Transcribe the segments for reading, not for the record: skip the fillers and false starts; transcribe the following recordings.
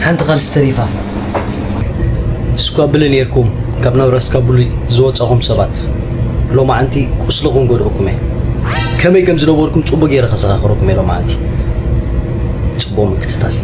حنت قال السريفة سكوابل نيركم كابنا برسكابولي زوج أهم سبات لو ما أنتي كسلكم قدركم كم يكمل زلوركم شو بغير خسارة خروجكم لو ما أنتي شو مكتتال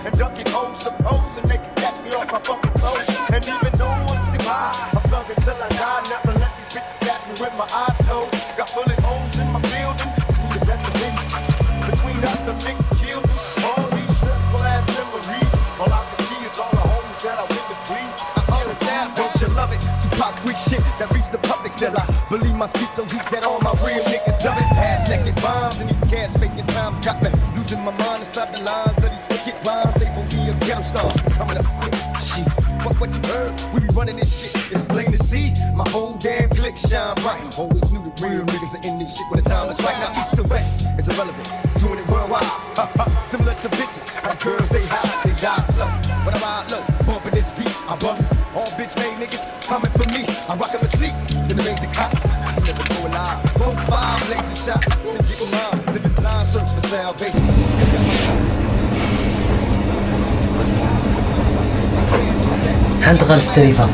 and ducking hoes suppose and they can catch me off my fucking clothes. And even though I'm still high, I'm thugging till I die. Never let these bitches catch me with my eyes closed. Got bullet holes in my building. See the better than between us, the niggas killed me. All these stressful ass memories. All I can see is all the homies that I witnessed bleed. I understand, don't you love it? Tupac freak shit that reached the public. Still I believe my speech so deep that all my real niggas done it. Ass naked bombs and these gas making times got me losing my mind inside the lines of these wicked rhymes. They gon' be a ghetto star coming up quick. Shit, fuck what you heard. We be running this shit. It's plain to see. My whole damn clique shine bright. Always knew the real niggas are in this shit when the time is right. Now east to west is irrelevant. Doing it worldwide. Similar to bitches. My girls they high, they die slow. When I ride low, bumping this beat, I bump. All bitch made niggas coming for me. I rock up and sleep, then they make the cop. Never go alive. 4-5 laser shots. Still get mine. Living blind, search for salvation. حنت قال السريفة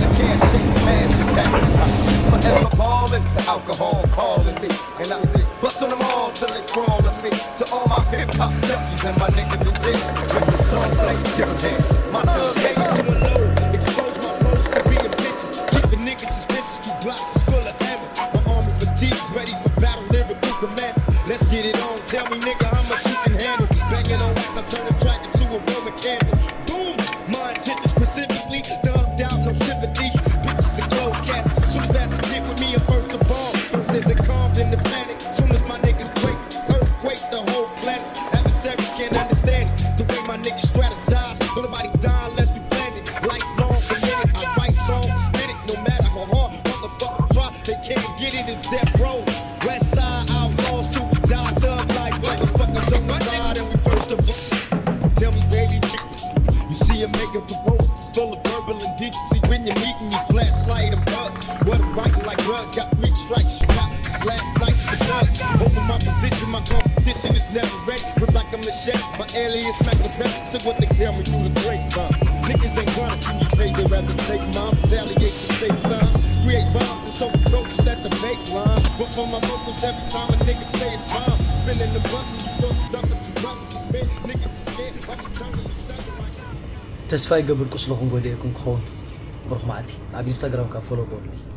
alcohol calling me, and I bust on them all till they crawl to me. To all my hip hop nephews and my niggas in jail, with the song play, give them hands. My thug age to a low, expose my flows for being bitches, keeping niggas suspicious. Through blocks full of ammo, my army fatigues ready for battle, lyrical command. Let's get it on. Tell me, nigga, how much you can handle. Banging on wax, I turn the track into a Roman candle. Boom, my intention specifically thugged out, no sympathy. Bitches and closed cats. Soon as that get with me, I'm first to bomb. First as they calmed in the panic. Soon as my niggas break, earthquake the whole planet. Adversaries can't understand it. The way my niggas strategize. Don't nobody die unless we plan it. Lifelong committed. I write songs, spit it. No matter how hard motherfuckers try, they can't get it. It's death row. West side outlaws till we die. Thug life. Motherfuckers on my ride and we first to bomb. Tell me, baby, you see a making proposals full of verbal indecency. When you're meeting me, flashlight and bugs. What I'm writing like drugs, got 3 strikes, you got this last night's the bugs. Over my position, my competition is never ready. Rip like a machete, my alias smack the best. So what they tell me through the grapevine. Niggas ain't gonna see me pay, they rather take mine. Retaliate to take time. Create bombs and so approach at the baseline. But for my vocals, every time a nigga say it's bomb. Spinning the bus and you don't stuff it, you run to the bed. Niggas scared, like you tongue in the تسفاي قبل كسلكم قديكم خون بروح معتي على انستغرام كفولو بولي